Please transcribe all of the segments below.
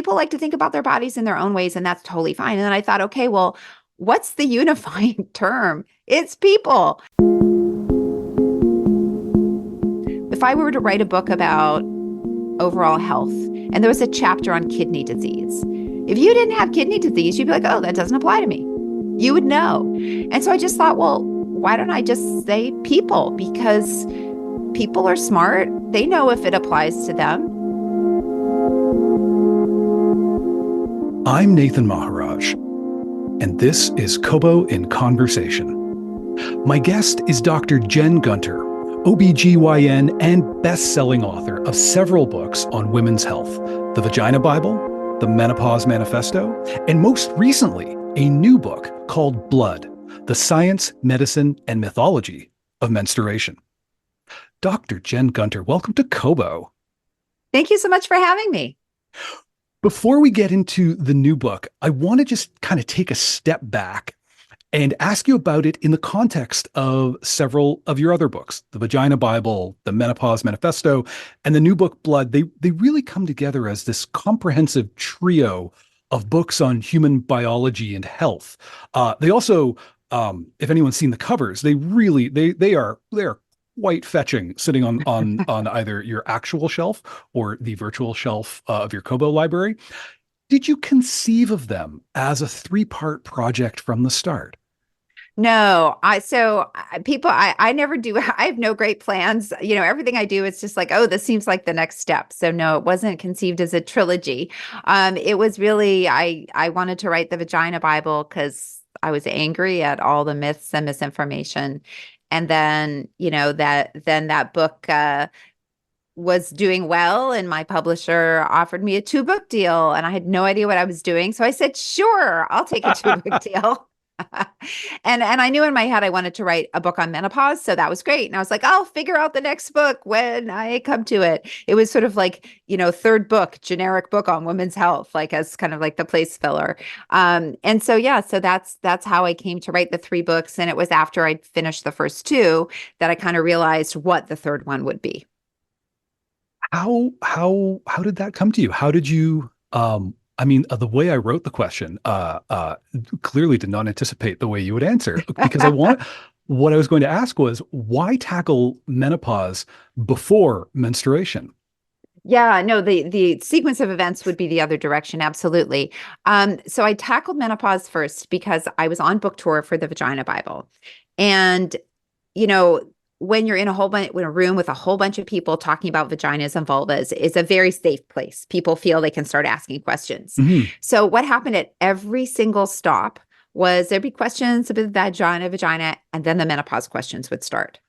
people like to think about their bodies in their own ways, and that's totally fine. And then I thought, okay, well, what's the unifying term? It's people. If I were to write a book about overall health and there was a chapter on kidney disease, if you didn't have kidney disease, you'd be like, oh, that doesn't apply to me. You would know. And so I just thought, well, why don't I just say people? Because people are smart. They know if it applies to them. I'm Nathan Maharaj, and this is Kobo in Conversation. My guest is Dr. Jen Gunter, OBGYN and best-selling author of several books on women's health, The Vagina Bible, The Menopause Manifesto, and most recently, a new book called Blood, The Science, Medicine, and Mythology of Menstruation. Dr. Jen Gunter, welcome to Kobo. Thank you so much for having me. Before we get into the new book, I want to just kind of take a step back and ask you about it in the context of several of your other books, The Vagina Bible, The Menopause Manifesto, and the new book, Blood. They really come together as this comprehensive trio of books on human biology and health. They also, if anyone's seen the covers, they are quite fetching, sitting on either your actual shelf or the virtual shelf of your Kobo library. Did you conceive of them as a three-part project from the start? No, I never do. I have no great plans. Everything I do, it's just like, oh, this seems like the next step. So no, it wasn't conceived as a trilogy. It was really, I wanted to write the Vagina Bible because I was angry at all the myths and misinformation. And then, that book, was doing well, and my publisher offered me a 2-book deal, and I had no idea what I was doing. So I said, sure, I'll take a 2-book deal. And I knew in my head I wanted to write a book on menopause, so that was great. And I was like, I'll figure out the next book when I come to it. It was sort of like, third book, generic book on women's health, like as kind of like the place filler. And so that's how I came to write the 3 books. And it was after I'd finished the first 2 that I kind of realized what the third one would be. How did that come to you? How did you the way I wrote the question clearly did not anticipate the way you would answer, because what I was going to ask was, why tackle menopause before menstruation? Yeah, no, the sequence of events would be the other direction. Absolutely. So I tackled menopause first because I was on book tour for the Vagina Bible. And, when you're in a room with a whole bunch of people talking about vaginas and vulvas, is a very safe place. People feel they can start asking questions. Mm-hmm. So what happened at every single stop was there'd be questions about vagina, and then the menopause questions would start.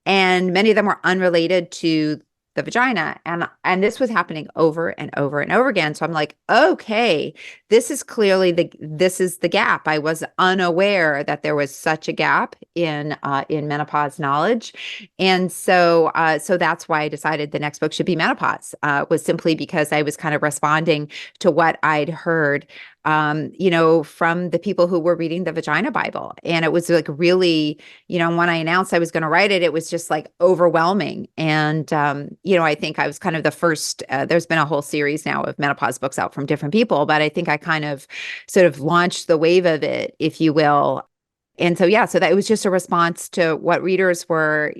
And many of them were unrelated to the vagina. And this was happening over and over and over again. So I'm like, okay, this is clearly this is the gap. I was unaware that there was such a gap in menopause knowledge. And so that's why I decided the next book should be menopause, was simply because I was kind of responding to what I'd heard from the people who were reading the Vagina Bible. And it was like really, when I announced I was going to write it, it was just like overwhelming. And, I think I was kind of the first, there's been a whole series now of menopause books out from different people, but I think I kind of sort of launched the wave of it, if you will. And so that it was just a response to what readers were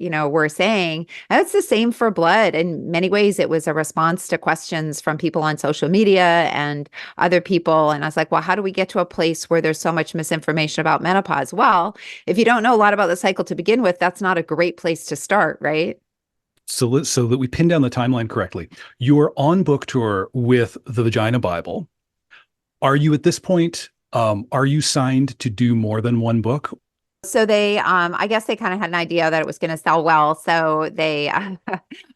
saying. And it's the same for Blood. In many ways, it was a response to questions from people on social media and other people. And I was like, well, how do we get to a place where there's so much misinformation about menopause? Well, if you don't know a lot about the cycle to begin with, that's not a great place to start, right? So that we pin down the timeline correctly, you're on book tour with the Vagina Bible. Are you at this point? Are you signed to do more than one book? So they, I guess they kind of had an idea that it was going to sell well. So they, I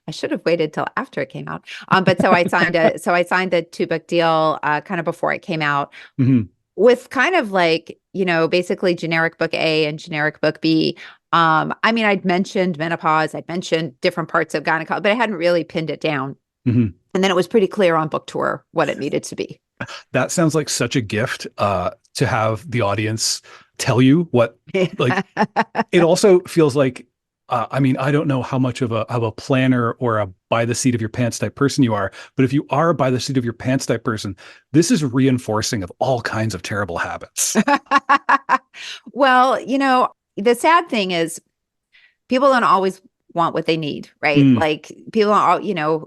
should have waited till after it came out. But so I signed a 2-book deal, kind of before it came out, Mm-hmm. with kind of like, basically generic book A and generic book B. I'd mentioned menopause, I'd mentioned different parts of gynecology, but I hadn't really pinned it down. Mm-hmm. And then it was pretty clear on book tour what it needed to be. That sounds like such a gift, to have the audience tell you what, like, it also feels like I mean, I don't know how much of a planner or a by the seat of your pants type person you are, but if you are a by the seat of your pants type person, this is reinforcing of all kinds of terrible habits. Well, the sad thing is people don't always want what they need, right? Mm, Like people are,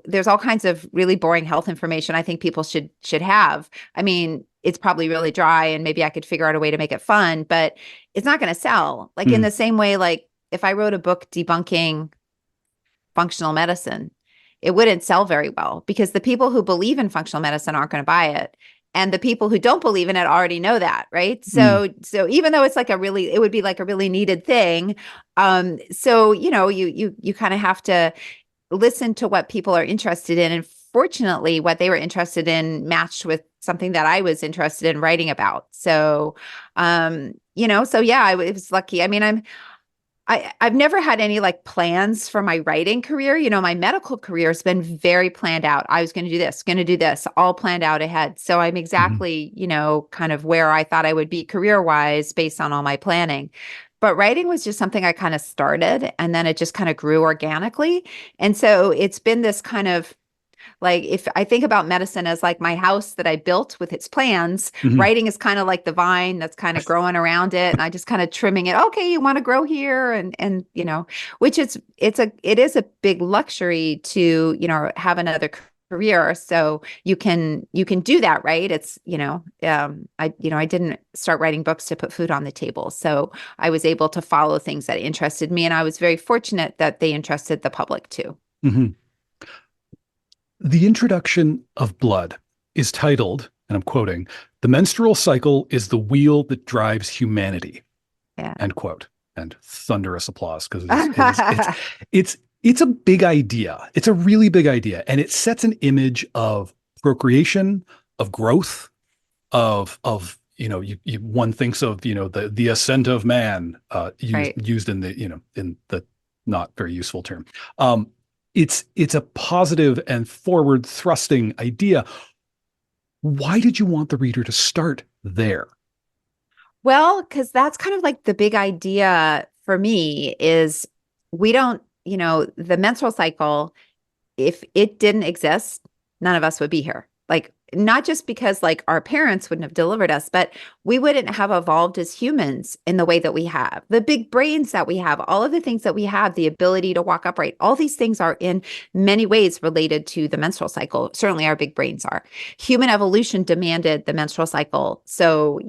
there's all kinds of really boring health information I think people should have. I mean, it's probably really dry and maybe I could figure out a way to make it fun, but it's not going to sell. Like in mm, the same way, like if I wrote a book debunking functional medicine, it wouldn't sell very well because the people who believe in functional medicine aren't going to buy it. And the people who don't believe in it already know that, right? mm, So even though it's like it would be like a really needed thing. So you kind of have to listen to what people are interested in. And fortunately, what they were interested in matched with something that I was interested in writing about. So yeah, I was lucky. I mean, I've never had any like plans for my writing career. My medical career has been very planned out. I was going to do this, all planned out ahead. So I'm mhm, exactly, kind of where I thought I would be career-wise based on all my planning. But writing was just something I kind of started and then it just kind of grew organically. And so it's been this kind of like if I think about medicine as like my house that I built with its plans, mhm, writing is kind of like the vine that's kind of growing around it, and I just kind of trimming it. Okay, you want to grow here, and which it is a big luxury to have another career, so you can do that, right? It's I didn't start writing books to put food on the table, so I was able to follow things that interested me, and I was very fortunate that they interested the public too. mhm. The introduction of blood is titled, and I'm quoting, "The menstrual cycle is the wheel that drives humanity." Yeah. End quote. And thunderous applause because it's it's a big idea. It's a really big idea, and it sets an image of procreation, of growth, of one thinks of the ascent of man, used Right. used in the in the not very useful term. Um, it's a positive and forward thrusting idea. Why did you want the reader to start there? Well, because that's kind of like the big idea for me is we don't, the menstrual cycle, if it didn't exist, none of us would be here. Like, not just because like our parents wouldn't have delivered us, but we wouldn't have evolved as humans in the way that we have. The big brains that we have, all of the things that we have, the ability to walk upright, all these things are in many ways related to the menstrual cycle. Certainly our big brains are. Human evolution demanded the menstrual cycle. So,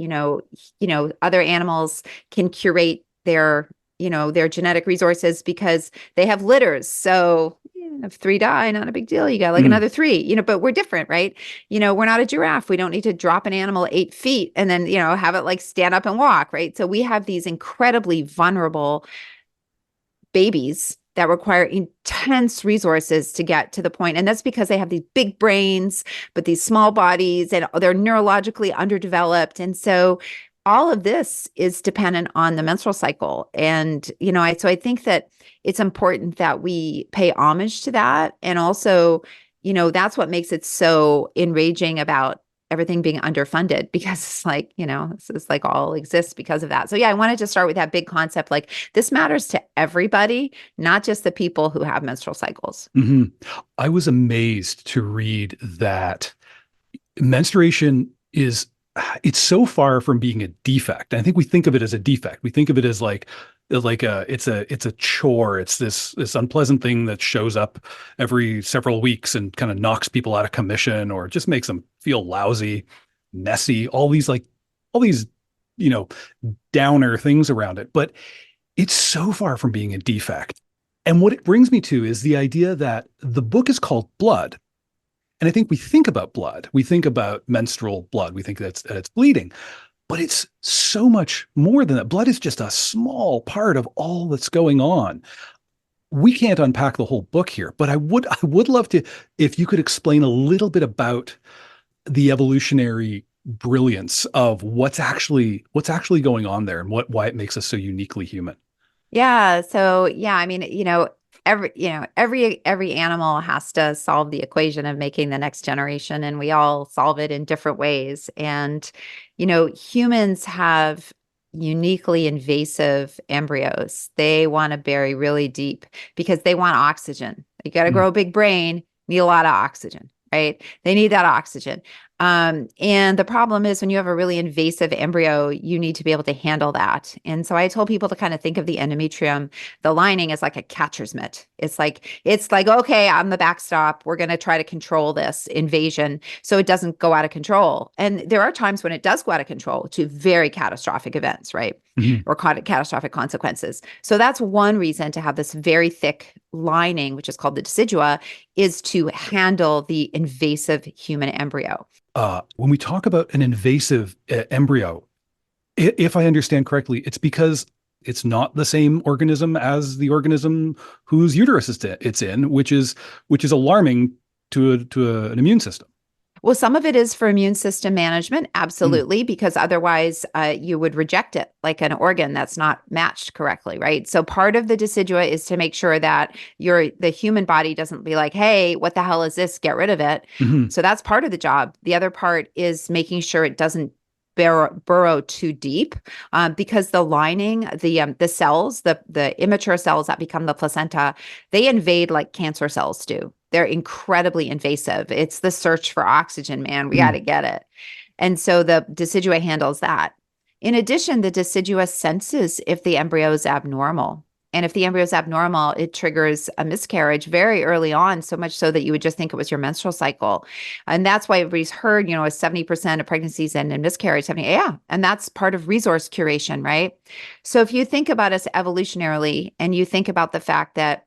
other animals can curate their genetic resources because they have litters. So if three die, not a big deal. You got like Mm, another three, but we're different, right? We're not a giraffe. We don't need to drop an animal 8 feet and then, have it like stand up and walk, right? So we have these incredibly vulnerable babies that require intense resources to get to the point. And that's because they have these big brains, but these small bodies and they're neurologically underdeveloped. And so all of this is dependent on the menstrual cycle. And, so I think that it's important that we pay homage to that. And also, that's what makes it so enraging about everything being underfunded because it's like, this is like all exists because of that. So yeah, I wanted to start with that big concept. Like this matters to everybody, not just the people who have menstrual cycles. mhm. I was amazed to read that menstruation is it's so far from being a defect. And I think we think of it as a defect. We think of it as like it's a chore. It's this unpleasant thing that shows up every several weeks and kind of knocks people out of commission or just makes them feel lousy, messy, all these, you know, downer things around it. But it's so far from being a defect. And what it brings me to is the idea that the book is called Blood. And I think we think about blood, we think about menstrual blood, we think that it's bleeding, but it's so much more than that. Blood is just a small part of all that's going on. We can't unpack the whole book here, but I would love to if you could explain a little bit about the evolutionary brilliance of what's actually going on there and why it makes us so uniquely human. Yeah. So yeah, I mean, every animal has to solve the equation of making the next generation, and we all solve it in different ways. And humans have uniquely invasive embryos, they want to bury really deep because they want oxygen. You got to Mm. grow a big brain, need a lot of oxygen, right? They need that oxygen. And the problem is when you have a really invasive embryo, you need to be able to handle that. And so I told people to kind of think of the endometrium, the lining as like a catcher's mitt. It's like, okay, I'm the backstop. We're going to try to control this invasion so it doesn't go out of control. And there are times when it does go out of control to very catastrophic events, right? Mhm. Or catastrophic consequences. So that's one reason to have this very thick lining, which is called the decidua, is to handle the invasive human embryo. When we talk about an invasive embryo, if I understand correctly, it's because it's not the same organism as the organism whose uterus it's in, which is alarming to an immune system. Well, some of it is for immune system management, Mm. absolutely, because otherwise you would reject it like an organ that's not matched correctly, right? So part of the decidua is to make sure that the human body doesn't be like, hey, what the hell is this? Get rid of it. Mhm. So that's part of the job. The other part is making sure it doesn't burrow too deep, because the lining, the cells, the immature cells that become the placenta, they invade like cancer cells do. They're incredibly invasive. It's the search for oxygen, man. We got Mm. to get it. And so the decidua handles that. In addition, the decidua senses if the embryo is abnormal. And if the embryo is abnormal, it triggers a miscarriage very early on, so much so that you would just think it was your menstrual cycle. And that's why everybody's heard, 70% of pregnancies end in miscarriage. 70, yeah. And that's part of resource curation, right? So if you think about us evolutionarily and you think about the fact that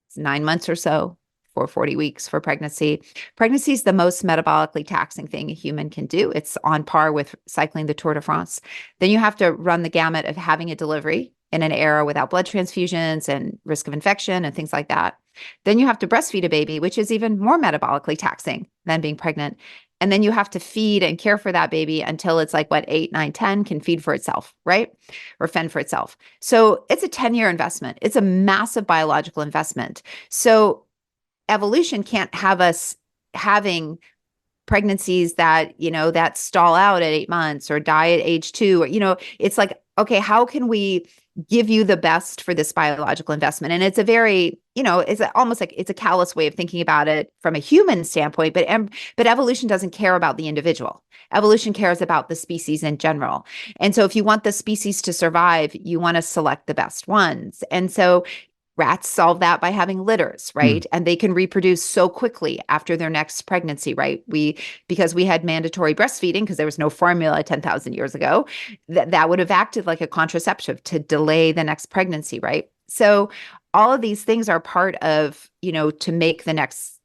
it's 9 months or so for 40 weeks for pregnancy. Pregnancy is the most metabolically taxing thing a human can do. It's on par with cycling the Tour de France. Then you have to run the gamut of having a delivery in an era without blood transfusions and risk of infection and things like that. Then you have to breastfeed a baby, which is even more metabolically taxing than being pregnant. And then you have to feed and care for that baby until it's like what, 8, 9, 10 can feed for itself, right? Or fend for itself. So it's a 10-year investment. It's a massive biological investment. So evolution can't have us having pregnancies that stall out at 8 months or die at age 2, or it's like, okay, how can we give you the best for this biological investment? And it's a very, almost like it's a callous way of thinking about it from a human standpoint, but evolution doesn't care about the individual. Evolution cares about the species in general. And so if you want the species to survive, you want to select the best ones. And so rats solve that by having litters, Mm. right? And they can reproduce so quickly after their next pregnancy, right? Because we had mandatory breastfeeding because there was no formula 10,000 years ago, that would have acted like a contraceptive to delay the next pregnancy, right? So all of these things are part of, to make the next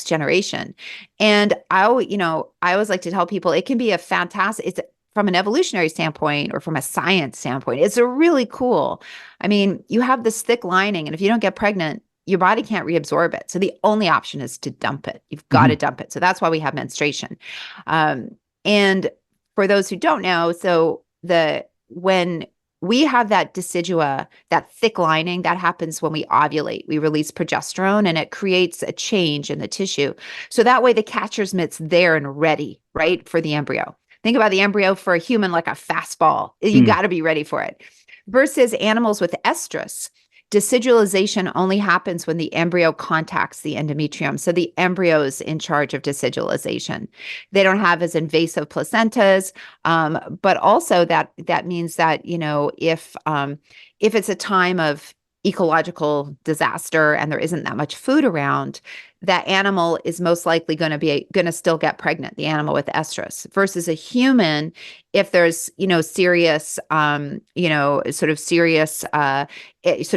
generation. And I always like to tell people it can be it's from an evolutionary standpoint or from a science standpoint, it's a really cool. I mean, you have this thick lining, and if you don't get pregnant, your body can't reabsorb it. So the only option is to dump it. You've got to Mhm. dump it. So that's why we have menstruation. And for those who don't know, when we have that decidua, that thick lining, that happens when we ovulate. We release progesterone and it creates a change in the tissue. So that way the catcher's mitt's there and ready, right, for the embryo. Think about the embryo for a human like a fastball. You Mm. got to be ready for it. Versus animals with estrus, decidualization only happens when the embryo contacts the endometrium. So the embryo is in charge of decidualization. They don't have as invasive placentas, but also that means that if it's a time of ecological disaster and there isn't that much food around, that animal is most likely going to still get pregnant, the animal with estrus, versus a human. If there's serious sort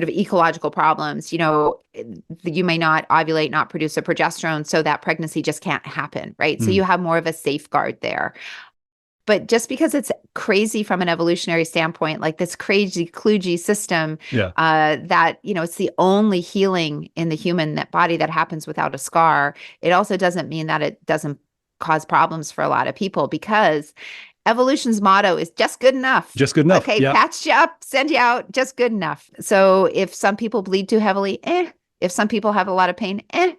of ecological problems, you may not ovulate, not produce a progesterone, so that pregnancy just can't happen, right? So Mm. you have more of a safeguard there. But just because it's crazy from an evolutionary standpoint, like this crazy kludgy system, Yeah. that, it's the only healing in the human body that happens without a scar, it also doesn't mean that it doesn't cause problems for a lot of people, because evolution's motto is just good enough. Just good enough. Okay, Yeah. patch you up, send you out, just good enough. So if some people bleed too heavily, if some people have a lot of pain, it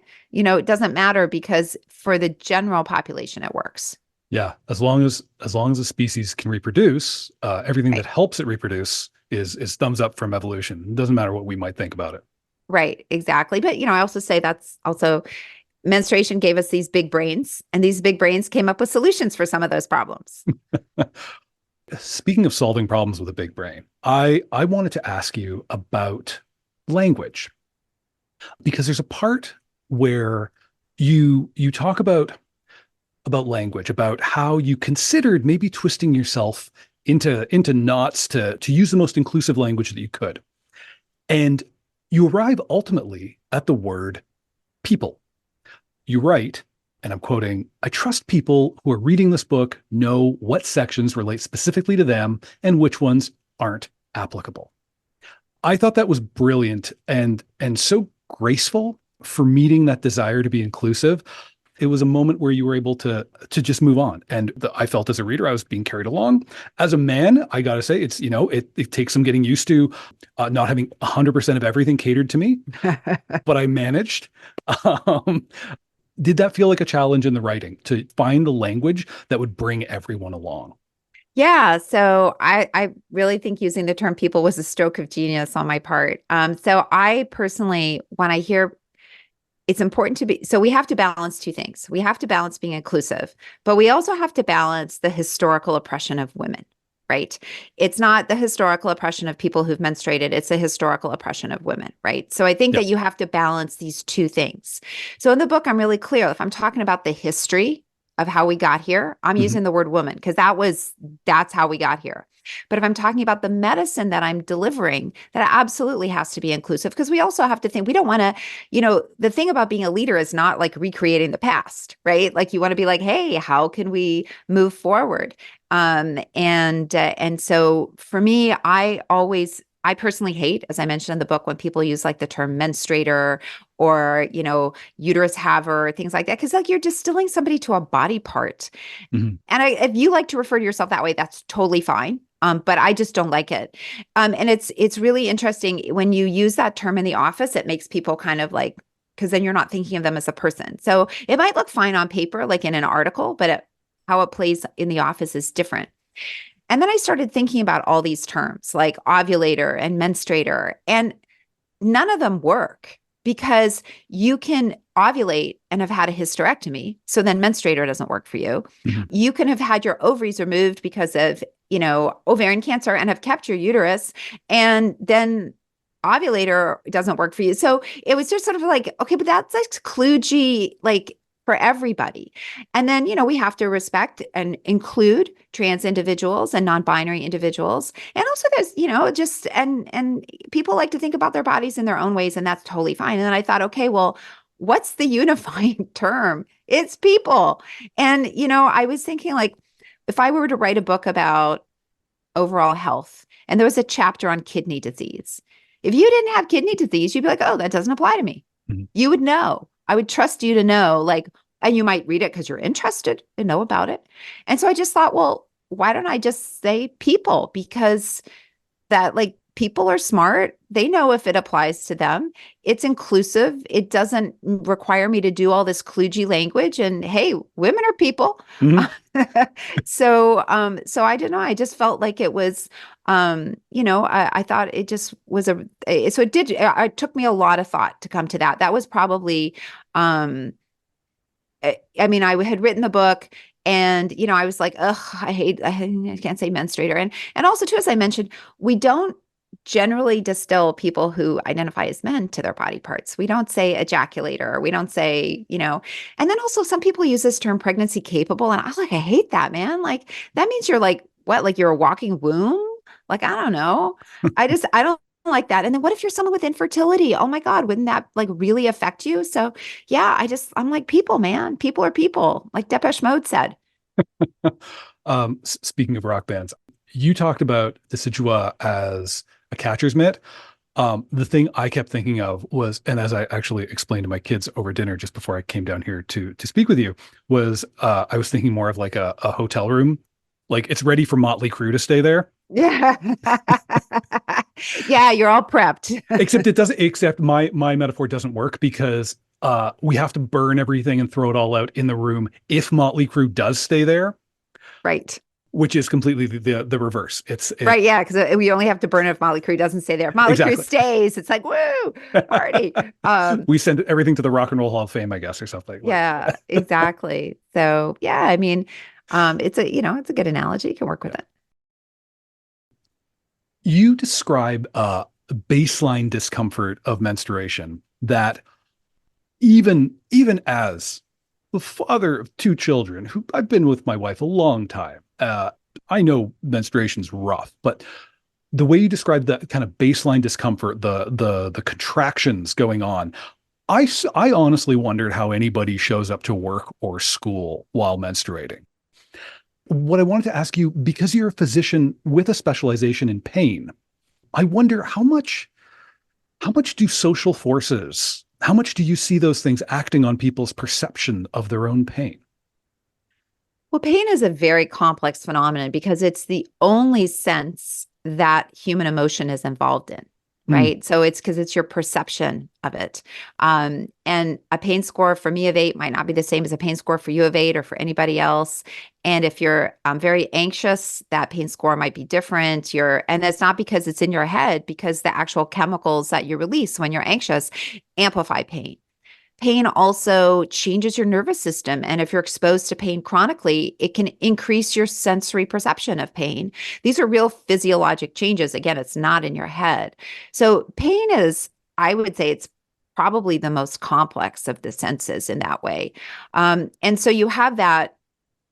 doesn't matter, because for the general population, it works. Yeah, as long as a species can reproduce, everything that Right. helps it reproduce is thumbs up from evolution. It doesn't matter what we might think about Right, exactly. But I also say that's also menstruation gave us these big brains, and these big brains came up with solutions for some of those problems. it. Speaking of solving problems with a big brain, I wanted to ask you about language because there's a part where you talk about language, about how you considered maybe twisting yourself into knots to use the most inclusive language that you could. And you arrive ultimately at the word people. You write, and I'm quoting, I trust people who are reading this book know what sections relate specifically to them and which ones aren't applicable. I thought that was brilliant and so graceful for meeting that desire to be inclusive. It was a moment where you were able to just move on. And I felt as a reader, I was being carried along. As a man, I got to say, it takes some getting used to not having 100% of everything catered to me, but I managed. Um, did that feel like a challenge in the writing to find the language that would bring everyone along? Yeah, so I really think using the term people was a stroke of genius on my part. So I personally, when I hear it's important to be, so we have to balance two things. We have to balance being inclusive, but we also have to balance the historical oppression of women, right? It's not the historical oppression of people who've menstruated, it's the historical oppression of women, right? So I think Yeah. that you have to balance these two things. So in the book, I'm really clear. If I'm talking about the history of how we got here, I'm Mhm. using the word woman because that's how we got here. But if I'm talking about the medicine that I'm delivering, that absolutely has to be inclusive because we also have to think we don't want to, the thing about being a leader is not like recreating the past, right? Like you want to be like, hey, how can we move forward? And so for me, I personally hate, as I mentioned in the book, when people use like the term menstruator or, uterus haver, things like that, because like you're distilling somebody to a body part. Mhm. And if you like to refer to yourself that way, that's totally fine. But I just don't like it. And it's really interesting when you use that term in the office, it makes people kind of like, because then you're not thinking of them as a person. So it might look fine on paper, like in an article, but how it plays in the office is different. And then I started thinking about all these terms like ovulator and menstruator, and none of them work because you can ovulate and have had a hysterectomy. So then menstruator doesn't work for you. Mhm. You can have had your ovaries removed because of, ovarian cancer and have kept your uterus. And then ovulator doesn't work for you. So it was just sort of like, okay, but that's like kludgy, like for everybody. And then, we have to respect and include trans individuals and non-binary individuals. And also there's, just and people like to think about their bodies in their own ways, and that's totally fine. And then I thought, okay, well, what's the unifying term? It's people. And, I was thinking like if I were to write a book about overall health and there was a chapter on kidney disease, if you didn't have kidney disease, you'd be like, oh, that doesn't apply to me. Mhm. You would know. I would trust you to know, like, and you might read it because you're interested to know about it. And so I just thought, well, why don't I just say people? Because that like people are smart. They know if it applies to them. It's inclusive. It doesn't require me to do all this kludgy language. And hey, women are people. Mhm. So I don't know. I just felt like it was, I thought it just was so it took me a lot of thought to come to that. That was probably, um, I mean, I had written the book and, I was like, ugh, I can't say menstruator. And also too, as I mentioned, we don't generally distill people who identify as men to their body parts. We don't say ejaculator. We don't say, and then also some people use this term pregnancy capable. And I was like, I hate that, man. Like that means you're like, what? Like you're a walking womb? Like, I don't know. I don't like that. And then what if you're someone with infertility? Oh my God, wouldn't that like really affect you? So yeah, I'm like, people, man, people are people, like Depeche Mode said. Speaking of rock bands, you talked about the Decidua as a catcher's mitt. The thing I kept thinking of was, and as I actually explained to my kids over dinner just before I came down here to speak with you, was I was thinking more of like a hotel room, like it's ready for Motley Crue to stay there. Yeah. Yeah, you're all prepped. Except it doesn't. Except my metaphor doesn't work because we have to burn everything and throw it all out in the room if Motley Crue does stay there, Right. which is completely the reverse. It Right. Yeah. Because we only have to burn it if Motley Crue doesn't stay there. If Motley Crue exactly. stays, it's like, woo, party. We send everything to the Rock and Roll Hall of Fame, I guess, or something like. Yeah, exactly. So yeah, I mean, it's a good analogy. You can work with Yeah. it. You describe baseline discomfort of menstruation that even as the father of two children, who I've been with my wife a long time, I know menstruation's rough, but the way you describe that kind of baseline discomfort, the contractions going on, I honestly wondered how anybody shows up to work or school while menstruating. What I wanted to ask you, because you're a physician with a specialization in pain, I wonder how much do social forces, how much do you see those things acting on people's perception of their own pain? Well, pain is a very complex phenomenon because it's the only sense that human emotion is involved in, Mm, right? So it's because it's your perception of it. And a pain score for me of 8 might not be the same as a pain score for you of 8 or for anybody else. And if you're very anxious, that pain score might be different. And that's not because it's in your head, because the actual chemicals that you release when you're anxious amplify pain. Pain also changes your nervous system. And if you're exposed to pain chronically, it can increase your sensory perception of pain. These are real physiologic changes. Again, it's not in your head. So, pain is, I would say, it's probably the most complex of the senses in that way. And so you have that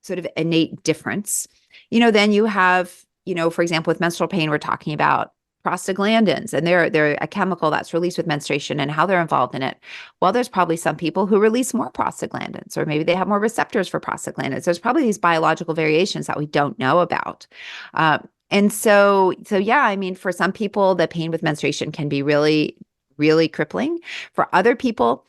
sort of innate difference. Then you have, for example, with menstrual pain, we're talking about prostaglandins, and they're a chemical that's released with menstruation and how they're involved in it. Well, there's probably some people who release more prostaglandins, or maybe they have more receptors for prostaglandins. There's probably these biological variations that we don't know about. And so yeah, I mean, for some people, the pain with menstruation can be really, really crippling. For other people,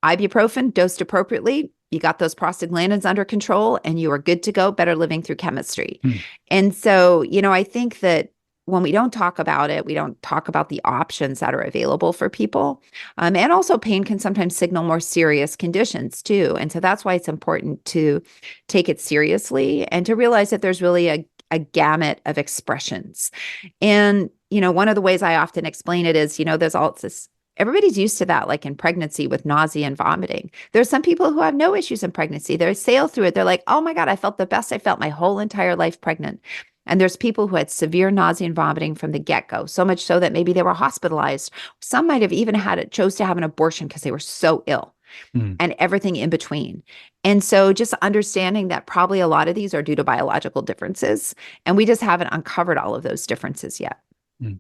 ibuprofen dosed appropriately, you got those prostaglandins under control and you are good to go, better living through chemistry. mm, And so, I think that when we don't talk about it, we don't talk about the options that are available for people. And also, pain can sometimes signal more serious conditions too. And so that's why it's important to take it seriously and to realize that there's really a gamut of expressions. And, one of the ways I often explain it is, there's all this. Everybody's used to that, like in pregnancy with nausea and vomiting. There's some people who have no issues in pregnancy. They sail through it. They're like, oh my God, I felt the best I felt my whole entire life pregnant. And there's people who had severe nausea and vomiting from the get-go, so much so that maybe they were hospitalized. Some might have even chose to have an abortion because they were so ill, mm, and everything in between. And so just understanding that probably a lot of these are due to biological differences, and we just haven't uncovered all of those differences yet. mm.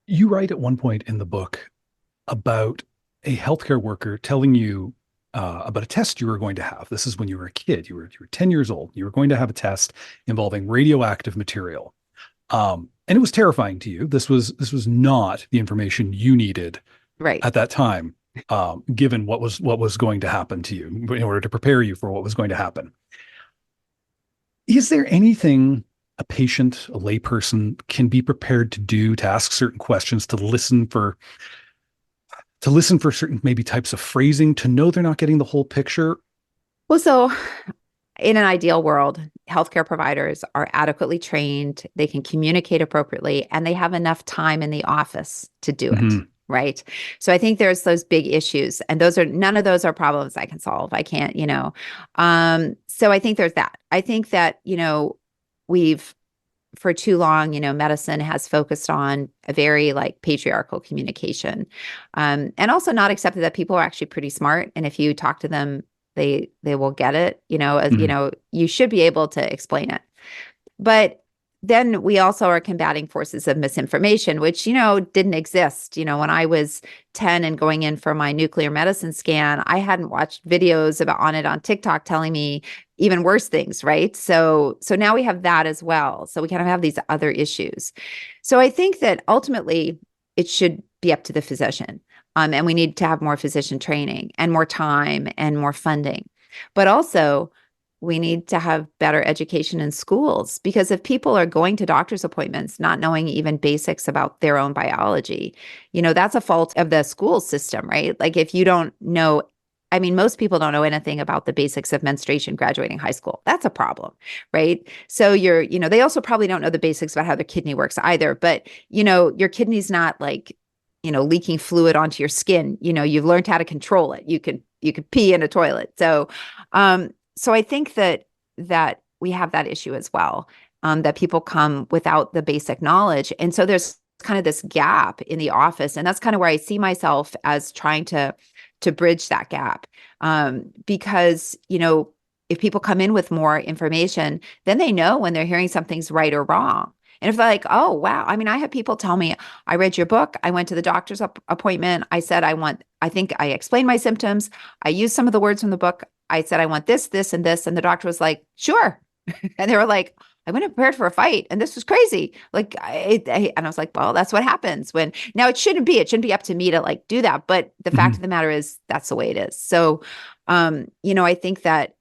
You write at one point in the book about a healthcare worker telling you about a test you were going to have. This is when you were a kid. You were 10 years old. You were going to have a test involving radioactive material. And it was terrifying to you. This was not the information you needed Right. at that time, given what was going to happen to you in order to prepare you for what was going to happen. Is there anything a patient, a layperson can be prepared to do to ask certain questions, to listen for certain maybe types of phrasing, to know they're not getting the whole picture? Well, so in an ideal world, healthcare providers are adequately trained, they can communicate appropriately, and they have enough time in the office to do it. Hmm. Right. So I think there's those big issues, and none of those are problems I can solve. I can't, so I think there's that. I think that, we've for too long, medicine has focused on a very like patriarchal communication, and also not accepted that people are actually pretty smart. And if you talk to them, they will get it. As Hmm. you should be able to explain it. But then we also are combating forces of misinformation, which, didn't exist. When I was 10 and going in for my nuclear medicine scan, I hadn't watched videos on it on TikTok telling me even worse things, right? So now we have that as well. So we kind of have these other issues. So I think that ultimately it should be up to the physician. And we need to have more physician training and more time and more funding. But also, we need to have better education in schools because if people are going to doctor's appointments not knowing even basics about their own biology, that's a fault of the school system, right? Like if you don't know, I mean, most people don't know anything about the basics of menstruation graduating high school. That's a problem, right? So they also probably don't know the basics about how their kidney works either. But, your kidney's not like, leaking fluid onto your skin. You've learned how to control it. You could pee in a toilet. So I think that we have that issue as well, that people come without the basic knowledge. And so there's kind of this gap in the office. And that's kind of where I see myself as trying to bridge that gap. Because, if people come in with more information, then they know when they're hearing something's right or wrong. And if they're like, oh, wow. I mean, I have people tell me, I read your book. I went to the doctor's appointment. I said, I think I explained my symptoms. I used some of the words from the book. I said, I want this, this, and this. And the doctor was like, sure. And they were like, I went prepared for a fight and this was crazy. Like, and I was like, well, that's what happens now it shouldn't be up to me to like do that. But the fact of the matter is that's the way it is. So, I think that,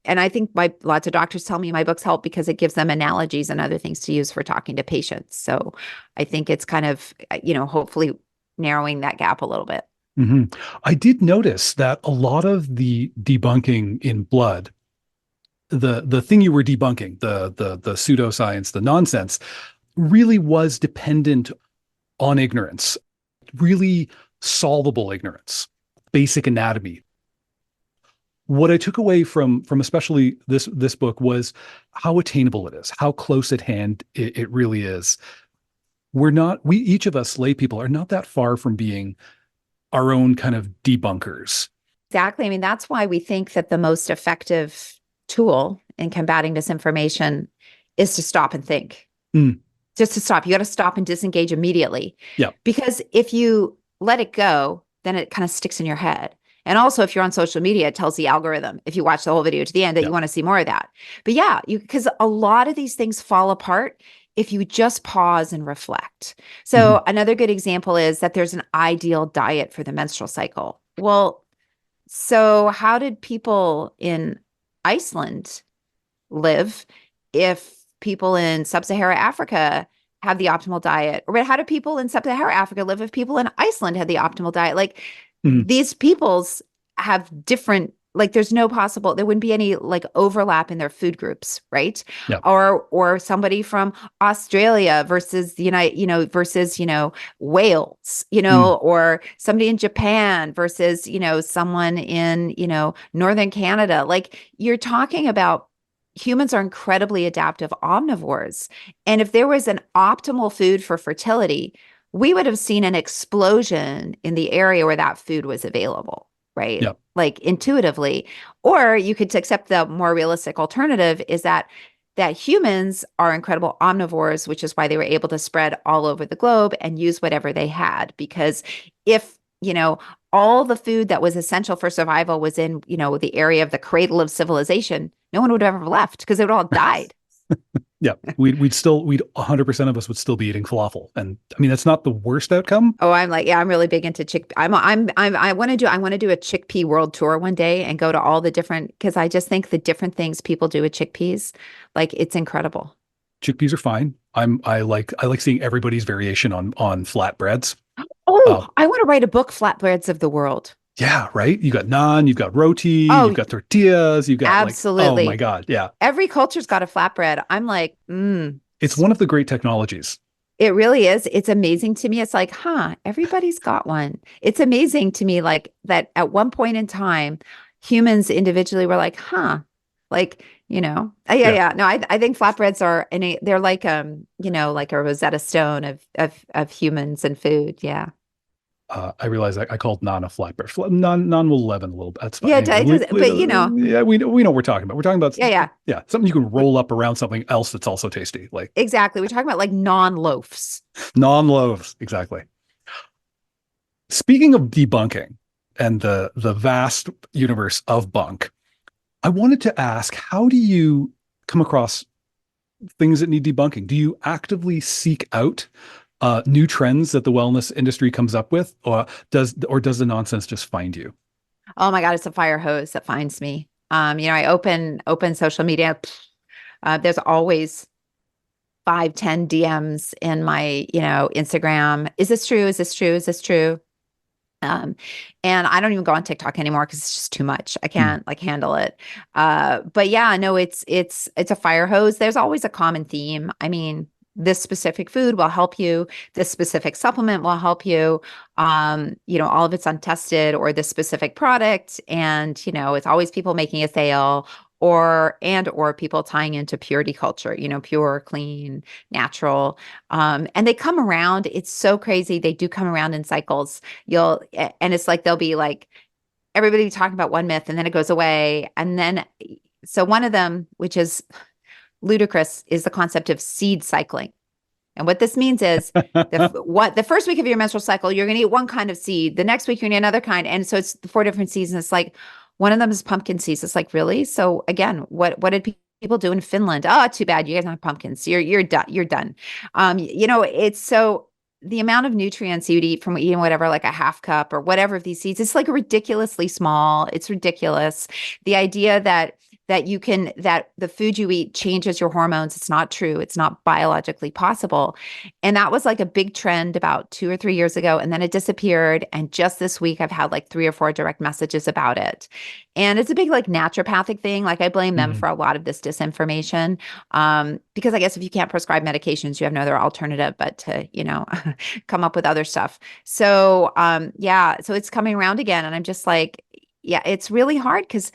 and I think lots of doctors tell me my books help because it gives them analogies and other things to use for talking to patients. So I think it's kind of, hopefully narrowing that gap a little bit. Mm-hmm. I did notice that a lot of the debunking in blood, the thing you were debunking, the pseudoscience, the nonsense, really was dependent on ignorance, really solvable ignorance, basic anatomy. What I took away from especially this book was how attainable it is, how close at hand it really is. We each of us lay people are not that far from being our own kind of debunkers. Exactly. I mean, that's why we think that the most effective tool in combating misinformation is to stop and think. Just to stop. You got to stop and disengage immediately. Yeah. Because if you let it go, then it kind of sticks in your head. And also, if you're on social media, it tells the algorithm, if you watch the whole video to the end, that you want to see more of that. But yeah, because a lot of these things fall apart if you just pause and reflect. So another good example is that there's an ideal diet for the menstrual cycle. Well, so how did people in Iceland live if people in sub-Saharan Africa have the optimal diet? Or how do people in sub-Saharan Africa live if people in Iceland had the optimal diet? Like these peoples have different, like there wouldn't be any like overlap in their food groups, right? Yeah. Or somebody from Australia versus the versus, Wales, or somebody in Japan versus, someone in, Northern Canada. Like you're talking about humans are incredibly adaptive omnivores. And if there was an optimal food for fertility, we would have seen an explosion in the area where that food was available, right? Yeah. Like intuitively. Or you could accept the more realistic alternative is that humans are incredible omnivores, which is why they were able to spread all over the globe and use whatever they had. Because if, all the food that was essential for survival was in, the area of the cradle of civilization, no one would have ever left because they would all died. Yeah, we'd 100% of us would still be eating falafel, and I mean that's not the worst outcome. Oh, I'm really big into I want to do a chickpea world tour one day and go to all the different, because I just think the different things people do with chickpeas, like it's incredible. Chickpeas are fine. I like seeing everybody's variation on flatbreads. Oh, I want to write a book, Flatbreads of the World. Yeah, right. You got naan, you've got roti, Oh, you've got tortillas, you've got absolutely. oh my God, yeah. Every culture's got a flatbread. I'm like, It's one of the great technologies. It really is. It's amazing to me. It's like, everybody's got one. It's amazing to me, like that at one point in time, humans individually were like, like, yeah. No, I think flatbreads are, they're like, like a Rosetta Stone of humans and food. Yeah. I realize I called naan a flatbread. Naan will leaven a little bit. That's fine. Yeah, Anyway, but yeah, we know what we're talking about. We're talking about yeah, something you can roll up around something else that's also tasty, like exactly. We're talking about like non-loafs. non-loaves. Exactly. Speaking of debunking and the vast universe of bunk, I wanted to ask, how do you come across things that need debunking? Do you actively seek out new trends that the wellness industry comes up with, or does the nonsense just find you? Oh my God, it's a fire hose that finds me. I open social media. There's always 5, 10 DMs in my, Instagram. Is this true? Is this true? Is this true? Um, and I don't even go on TikTok anymore because it's just too much. I Mm. can't like handle it. But yeah, no, it's a fire hose. There's always a common theme. I mean, this specific food will help you. This specific supplement will help you. All of it's untested or this specific product. And, it's always people making a sale or people tying into purity culture, pure, clean, natural. And they come around. It's so crazy. They do come around in cycles. And it's like they'll be like everybody talking about one myth and then it goes away. And then, so one of them, which is ludicrous, is the concept of seed cycling. And what this means is the first week of your menstrual cycle, you're going to eat one kind of seed. The next week, you're going to eat another kind. And so it's the 4 different seeds. And it's like one of them is pumpkin seeds. It's like, really? So again, what did people do in Finland? Oh, too bad. You guys don't have pumpkins. You're done. You're done. It's so the amount of nutrients you'd eat from eating whatever, like a half cup or whatever of these seeds, it's like ridiculously small. It's ridiculous. The idea that the food you eat changes your hormones. It's not true. It's not biologically possible. And that was like a big trend about 2 or 3 years ago. And then it disappeared. And just this week, I've had like 3 or 4 direct messages about it. And it's a big like naturopathic thing. Like I blame them for a lot of this disinformation. Because I guess if you can't prescribe medications, you have no other alternative but to, come up with other stuff. So so it's coming around again. And I'm just like, yeah, it's really hard because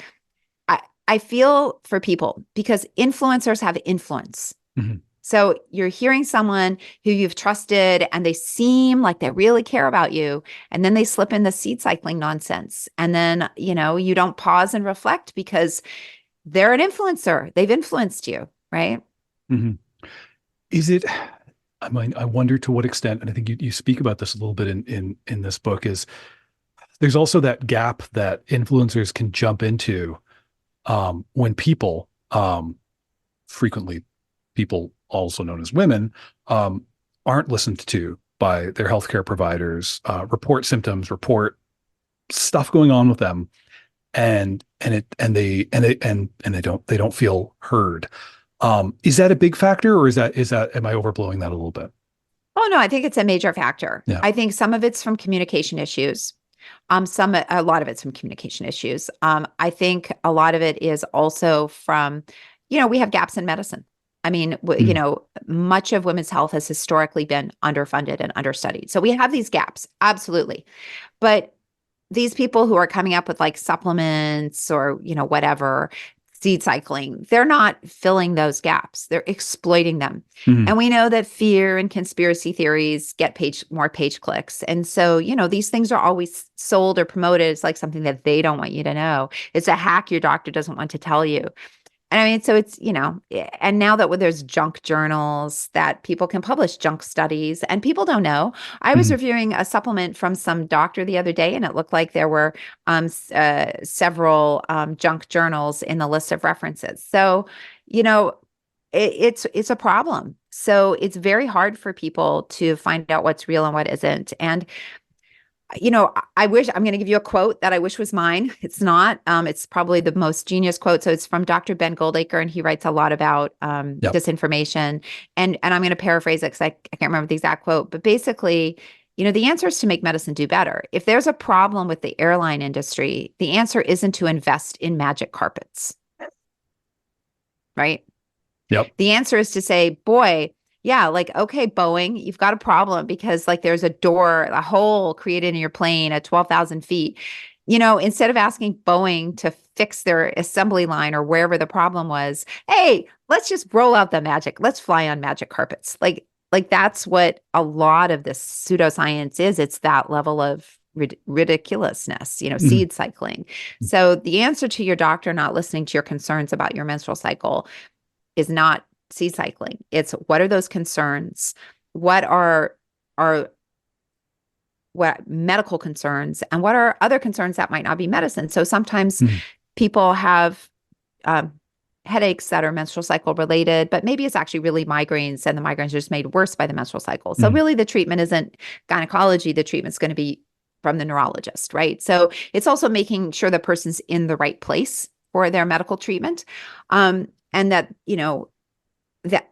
I feel for people because influencers have influence. Mm-hmm. So you're hearing someone who you've trusted and they seem like they really care about you. And then they slip in the seed cycling nonsense. And then, you don't pause and reflect because they're an influencer. They've influenced you, right? Mm-hmm. Is it, I mean, I wonder to what extent, and I think you speak about this a little bit in this book, is there's also that gap that influencers can jump into when people, frequently people also known as women, aren't listened to by their healthcare providers, report symptoms, report stuff going on with them, and they don't feel heard. Is that a big factor, or is that am I overblowing that a little bit? Oh, no, I think it's a major factor. Yeah. I think some of it's from communication issues. A lot of it's from communication issues. I think a lot of it is also from, we have gaps in medicine. I mean, much of women's health has historically been underfunded and understudied. So we have these gaps, absolutely. But these people who are coming up with like supplements or, whatever, seed cycling, they're not filling those gaps. They're exploiting them. Mm-hmm. And we know that fear and conspiracy theories get more page clicks. And so, these things are always sold or promoted. It's like something that they don't want you to know. It's a hack your doctor doesn't want to tell you. And I mean, so it's, and now that there's junk journals that people can publish junk studies and people don't know. I was reviewing a supplement from some doctor the other day and it looked like there were several junk journals in the list of references. So, it's a problem. So it's very hard for people to find out what's real and what isn't. And I wish I'm going to give you a quote that I wish was mine. It's not. It's probably the most genius quote. So it's from Dr. Ben Goldacre, and he writes a lot about disinformation. And I'm going to paraphrase it because I can't remember the exact quote. But basically, the answer is to make medicine do better. If there's a problem with the airline industry, the answer isn't to invest in magic carpets, right? Yep. The answer is to say, boy, yeah, like, okay, Boeing, you've got a problem because like there's a hole created in your plane at 12,000 feet. Instead of asking Boeing to fix their assembly line or wherever the problem was, hey, let's just roll out the magic. Let's fly on magic carpets. Like that's what a lot of this pseudoscience is. It's that level of ridiculousness, seed cycling. So the answer to your doctor not listening to your concerns about your menstrual cycle is not seed cycling. It's what are those concerns? What are medical concerns and what are other concerns that might not be medicine? So sometimes people have headaches that are menstrual cycle related, but maybe it's actually really migraines and the migraines are just made worse by the menstrual cycle. So really the treatment isn't gynecology. The treatment's going to be from the neurologist, right? So it's also making sure the person's in the right place for their medical treatment. And that,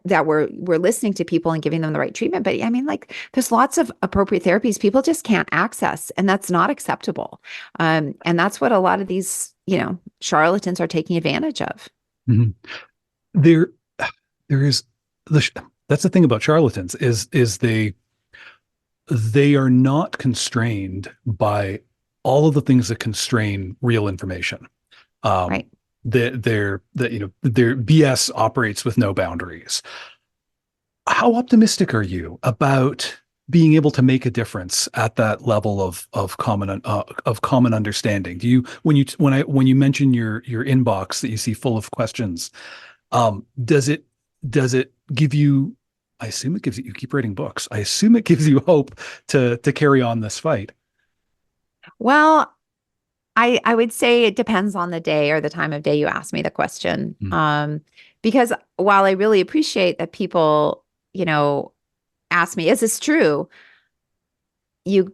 that we're listening to people and giving them the right treatment. But I mean, like, there's lots of appropriate therapies people just can't access, and that's not acceptable. And that's what a lot of these, charlatans are taking advantage of. Mhm. There, there is that's the thing about charlatans is they are not constrained by all of the things that constrain real information. Um, Right. their BS operates with no boundaries. How optimistic are you about being able to make a difference at that level of common understanding? Do you when you mention your inbox that you see full of questions, does it give you? I assume it gives you. You keep writing books. I assume it gives you hope to carry on this fight. Well, I would say it depends on the day or the time of day you ask me the question. Mm, Because while I really appreciate that people, ask me, is this true? You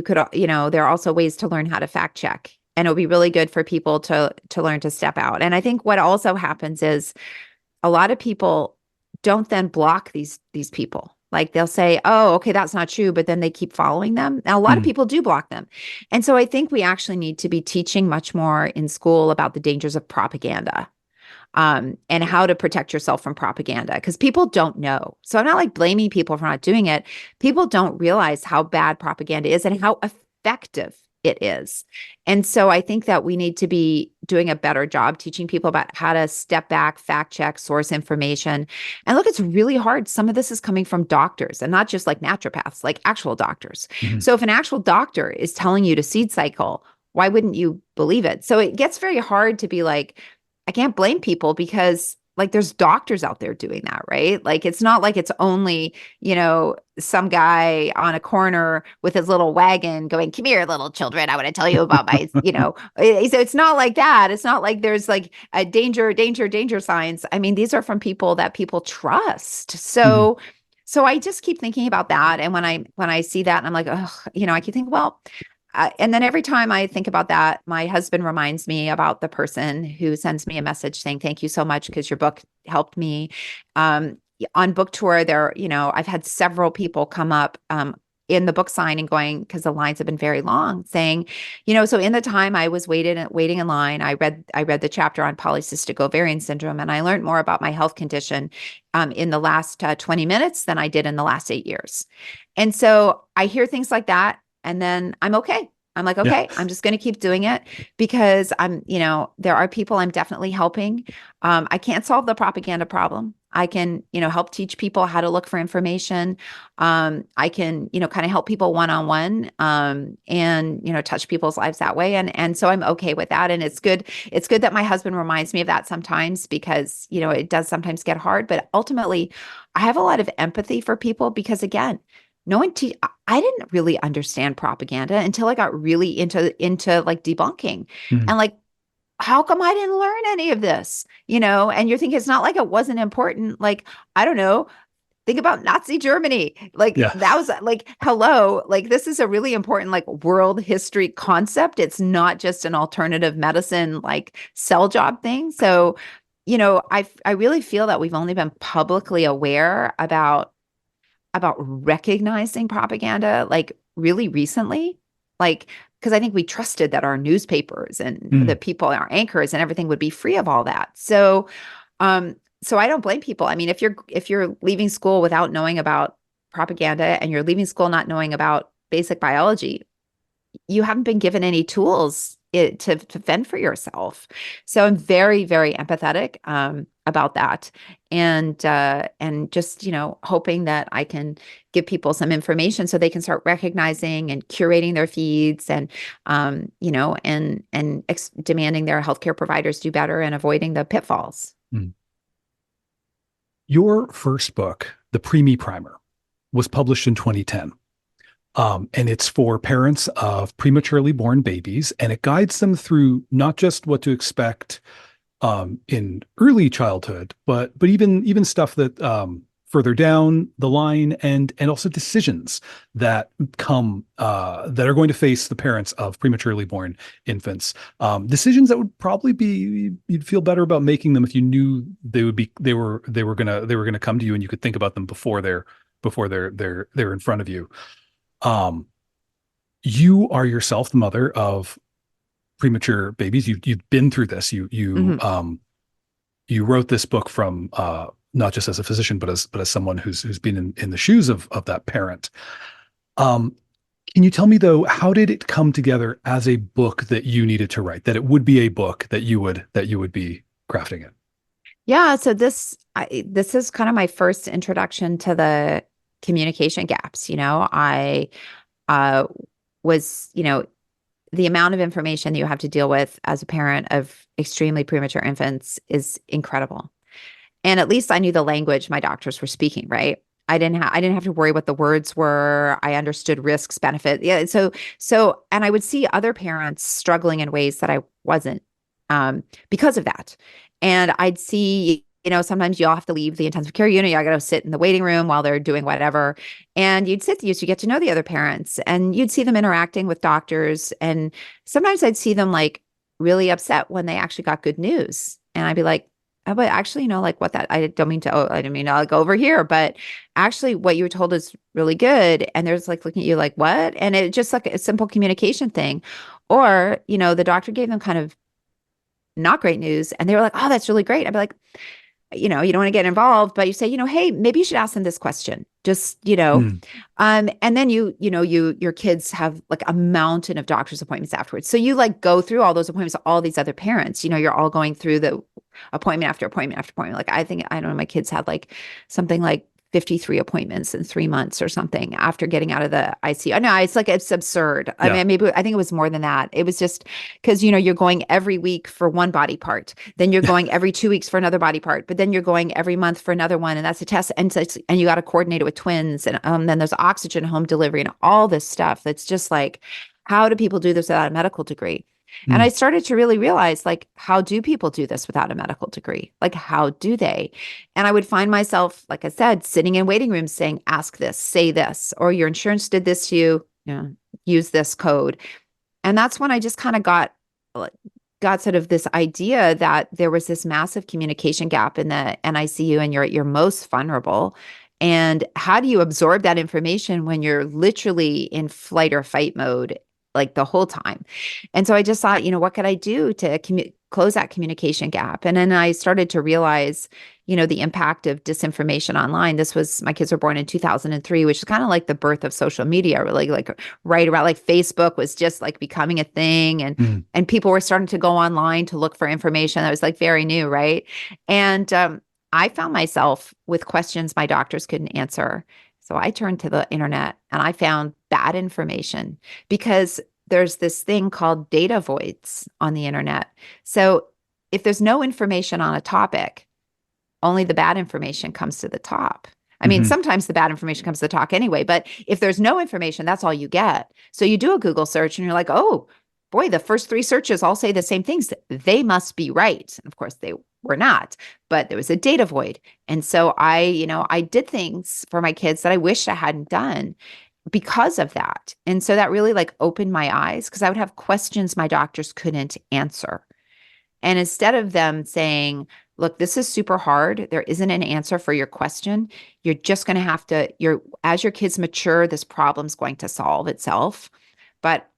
could, there are also ways to learn how to fact check. And it would be really good for people to learn to step out. And I think what also happens is a lot of people don't then block these people. Like, they'll say, "Oh, okay, that's not true," but then they keep following them. Now, a lot of mm, people do block them. And so I think we actually need to be teaching much more in school about the dangers of propaganda, and how to protect yourself from propaganda, because people don't know. So I'm not like blaming people for not doing it. People don't realize how bad propaganda is and how effective it is. And so I think that we need to be doing a better job teaching people about how to step back, fact check, source information. And look, it's really hard. Some of this is coming from doctors, and not just like naturopaths, like actual doctors. mhm, So if an actual doctor is telling you to seed cycle, why wouldn't you believe it? So it gets very hard to be like, I can't blame people, because like there's doctors out there doing that, right? Like, it's not like it's only, some guy on a corner with his little wagon going, "Come here, little children. I want to tell you about my, so it's not like that. It's not like there's like a danger signs. I mean, these are from people that people trust. mhm. So I just keep thinking about that. And when I see that, and I'm like, oh, I keep thinking, well, and then every time I think about that, my husband reminds me about the person who sends me a message saying, "Thank you so much because your book helped me." On book tour, I've had several people come up in the book signing going, because the lines have been very long, saying, so in the time I was waiting in line, I read the chapter on polycystic ovarian syndrome, and I learned more about my health condition in the last 20 minutes than I did in the last 8 years. And so I hear things like that, and then I'm okay. I'm like, Yeah. okay, I'm just going to keep doing it, because there are people I'm definitely helping. I can't solve the propaganda problem. I can, help teach people how to look for information. I can, kind of help people one-on-one, and, touch people's lives that way. And so I'm okay with that. And it's good. It's good that my husband reminds me of that sometimes, because, it does sometimes get hard, but ultimately I have a lot of empathy for people, because again, no one I didn't really understand propaganda until I got really into like debunking. Mhm. And like, how come I didn't learn any of this? And you're thinking, it's not like it wasn't important. Like, I don't know, think about Nazi Germany. Like, Yeah. that was like, hello, like, this is a really important like world history concept. It's not just an alternative medicine like cell job thing. So, I really feel that we've only been publicly aware about recognizing propaganda like really recently, like, because I think we trusted that our newspapers and the Mm, people, our anchors and everything would be free of all that. So I don't blame people. I mean, if you're leaving school without knowing about propaganda, and you're leaving school not knowing about basic biology, you haven't been given any tools to fend for yourself. So I'm very, very empathetic about that, and just hoping that I can give people some information so they can start recognizing and curating their feeds, and demanding their healthcare providers do better and avoiding the pitfalls. mm. Your first book, The Preemie Primer, was published in 2010. And it's for parents of prematurely born babies, and it guides them through not just what to expect in early childhood, but even stuff that further down the line, and also decisions that come that are going to face the parents of prematurely born infants. Decisions that would probably be, you'd feel better about making them if you knew they were gonna come to you and you could think about them before they're in front of you. Um, you are yourself the mother of premature babies. You've been through this. Mhm. You wrote this book from not just as a physician, but as someone who's been in the shoes of that parent. Um, can you tell me though, how did it come together as a book that you needed to write? That it would be a book that you would be crafting it? Yeah, so this is kind of my first introduction to the communication gaps. I uh was, the amount of information that you have to deal with as a parent of extremely premature infants is incredible. And at least I knew the language my doctors were speaking, right? I didn't have to worry what the words were. I understood risks, benefit. Yeah. And I would see other parents struggling in ways that I wasn't, because of that. And I'd see, sometimes you'll have to leave the intensive care unit. You got to sit in the waiting room while they're doing whatever. And you get to know the other parents and you'd see them interacting with doctors. And sometimes I'd see them like really upset when they actually got good news. And I'd be like, oh, but actually, like what that, I didn't mean to go over here, but actually what you were told is really good. And there's like looking at you like, what? And it just like a simple communication thing. Or, the doctor gave them kind of not great news and they were like, oh, that's really great. I'd be like, you don't want to get involved, but you say, hey, maybe you should ask them this question. Just, Mm, and then your kids have like a mountain of doctor's appointments afterwards. So you like go through all those appointments, all these other parents, you're all going through the appointment after appointment after appointment. Like I don't know, my kids had like something like 53 appointments in 3 months or something after getting out of the ICU. No, it's absurd. I yeah. mean, maybe I think it was more than that. It was just because, you're going every week for one body part, then you're going every 2 weeks for another body part, but then you're going every month for another one. And that's a test. And you got to coordinate it with twins. And then there's oxygen home delivery and all this stuff. That's just like, how do people do this without a medical degree? And I Mm, started to really realize, like, how do people do this without a medical degree? Like, how do they? And I would find myself, like I said, sitting in waiting rooms saying, ask this, say this, or your insurance did this to you, use this code. And that's when I just kind of got sort of this idea that there was this massive communication gap in the NICU and you're at your most vulnerable. And how do you absorb that information when you're literally in flight or fight mode like the whole time? And so I just thought, what could I do to close that communication gap? And then I started to realize, the impact of disinformation online. My kids were born in 2003, which is kind of like the birth of social media, really, like right around like Facebook was just like becoming a thing. And mm, and people were starting to go online to look for information that was like very new, right? And I found myself with questions my doctors couldn't answer. So I turned to the internet and I found bad information because there's this thing called data voids on the internet. So if there's no information on a topic, only the bad information comes to the top. I mean, mhm, sometimes the bad information comes to the top anyway, but if there's no information, that's all you get. So you do a Google search and you're like, oh, boy, the first three searches all say the same things. They must be right. And of course, they were not, but there was a data void. And so I did things for my kids that I wish I hadn't done because of that. And so that really like opened my eyes because I would have questions my doctors couldn't answer. And instead of them saying, look, this is super hard, there isn't an answer for your question. You're just going to have to, as your kids mature, this problem's going to solve itself. But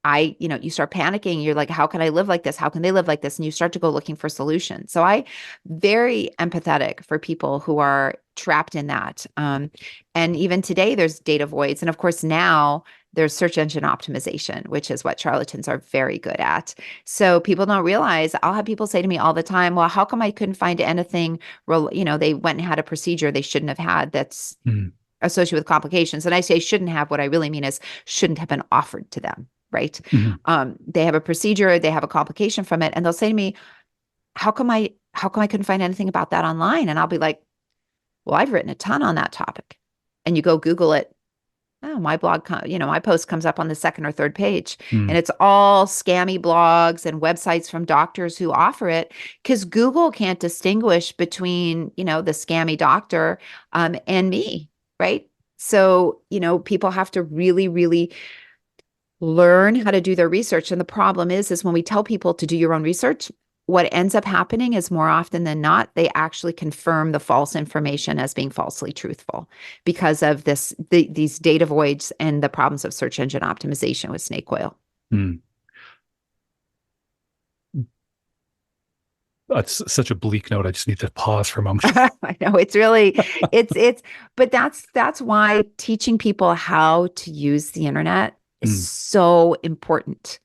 you start panicking. You're like, how can I live like this? How can they live like this? And you start to go looking for solutions. So I very empathetic for people who are trapped in that. And even today, there's data voids. And of course, now there's search engine optimization, which is what charlatans are very good at. So people don't realize, I'll have people say to me all the time, well, how come I couldn't find anything, they went and had a procedure they shouldn't have had that's mm, associated with complications. And I say shouldn't have, what I really mean is shouldn't have been offered to them, right? mhm. They have a procedure, they have a complication from it, and they'll say to me, how come I couldn't find anything about that online? And I'll be like, well, I've written a ton on that topic. And you go Google it, Oh, my blog, my post comes up on the second or third page, Hmm. and it's all scammy blogs and websites from doctors who offer it because Google can't distinguish between, the scammy doctor and me, right? So, people have to really, really learn how to do their research. And the problem is when we tell people to do your own research, what ends up happening is more often than not, they actually confirm the false information as being falsely truthful because of these data voids and the problems of search engine optimization with snake oil. Hmm. That's such a bleak note. I just need to pause for a moment. I know it's, but that's why teaching people how to use the internet is Hmm. so important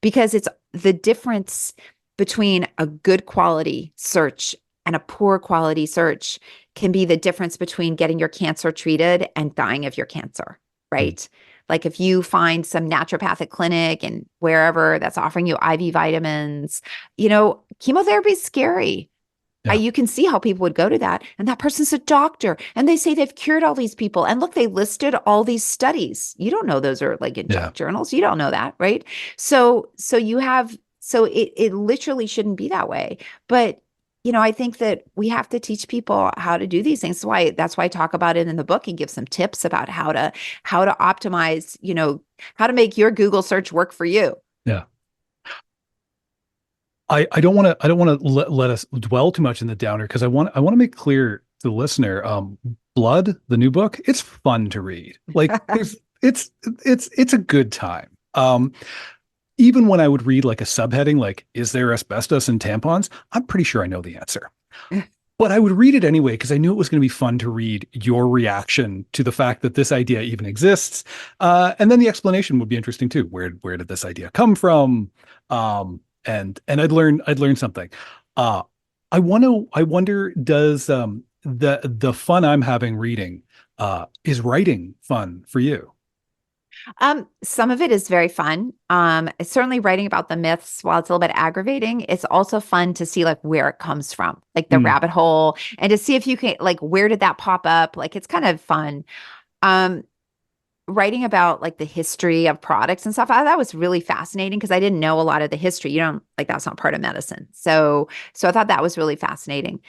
because it's the difference between a good quality search and a poor quality search can be the difference between getting your cancer treated and dying of your cancer, Hmm. right? Like if you find some naturopathic clinic and wherever that's offering you IV vitamins, chemotherapy is scary. Yeah. You can see how people would go to that. And that person's a doctor. And they say they've cured all these people. And look, they listed all these studies. You don't know those are like in Yeah. junk journals. You don't know that, right? So it literally shouldn't be that way. But I think that we have to teach people how to do these things. That's why I talk about it in the book and give some tips about how to optimize, how to make your Google search work for you. Yeah. I don't want to let us dwell too much in the downer because I want to make clear to the listener, Blood, the new book, it's fun to read. Like it's a good time. Even when I would read like a subheading like is there asbestos in tampons, I'm pretty sure I know the answer. But I would read it anyway because I knew it was going to be fun to read your reaction to the fact that this idea even exists, and then the explanation would be interesting too. Where did this idea come from? And I'd learn something. Uh, I wonder does the fun I'm having reading is writing fun for you? Some of it is very fun. Certainly writing about the myths, while it's a little bit aggravating, it's also fun to see like where it comes from, like the Mm, rabbit hole, and to see if you can like where did that pop up? Like it's kind of fun. Um, Writing about like the history of products and stuff, that was really fascinating because I didn't know a lot of the history. You don't like that's not part of medicine. So I thought that was really fascinating.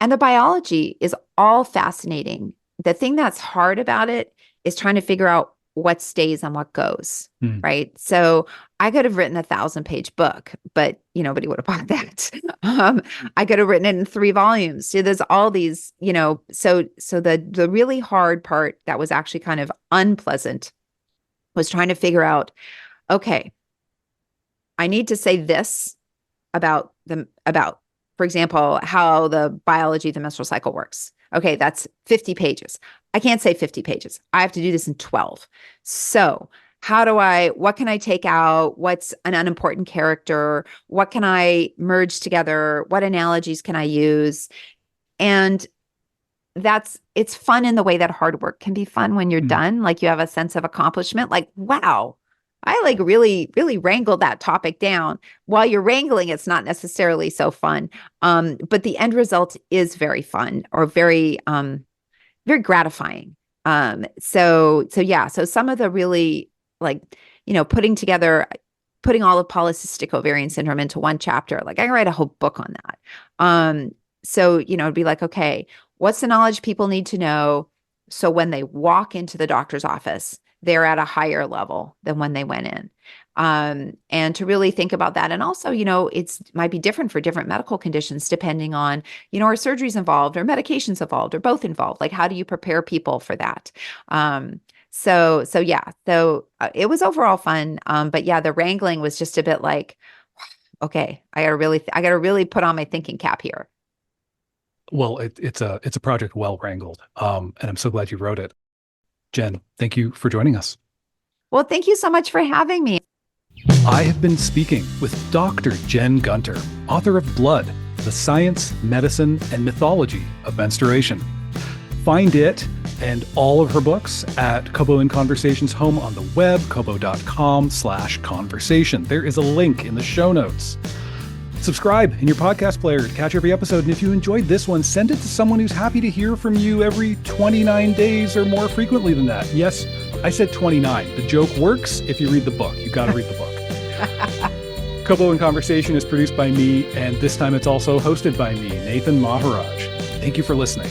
And the biology is all fascinating. The thing that's hard about it is trying to figure out what stays and what goes, mm, right? So I could have written 1,000-page book, but nobody would have bought that. Um, I could have written it in 3 volumes. So there's all these, so the really hard part that was actually kind of unpleasant was trying to figure out, okay, I need to say this about, for example, how the biology of the menstrual cycle works. Okay, that's 50 pages. I can't say 50 pages. I have to do this in 12. So what can I take out? What's an unimportant character? What can I merge together? What analogies can I use? And it's fun in the way that hard work can be fun when you're mm. done. Like you have a sense of accomplishment, like, wow, I like really, really wrangled that topic down. While you're wrangling, it's not necessarily so fun. But the end result is very fun or very gratifying. So yeah, so some of the really like, putting all of polycystic ovarian syndrome into one chapter, like I can write a whole book on that. So, it'd be like, okay, what's the knowledge people need to know? So when they walk into the doctor's office, they're at a higher level than when they went in. And to really think about that. And also, it's might be different for different medical conditions, depending on, are surgeries involved or medications involved or both involved? Like, how do you prepare people for that? So yeah, it was overall fun. But yeah, the wrangling was just a bit like, okay, I gotta really put on my thinking cap here. Well, it's a project well wrangled, and I'm so glad you wrote it. Jen, thank you for joining us. Well, thank you so much for having me. I have been speaking with Dr. Jen Gunter, author of Blood, The Science, Medicine, and Mythology of Menstruation. Find it and all of her books at Kobo in Conversations home on the web, kobo.com/conversation. There is a link in the show notes. Subscribe in your podcast player to catch every episode. And if you enjoyed this one, send it to someone who's happy to hear from you every 29 days or more frequently than that. Yes, I said 29. The joke works if you read the book. You got to read the book. Kobo in Conversation is produced by me, and this time it's also hosted by me, Nathan Maharaj. Thank you for listening.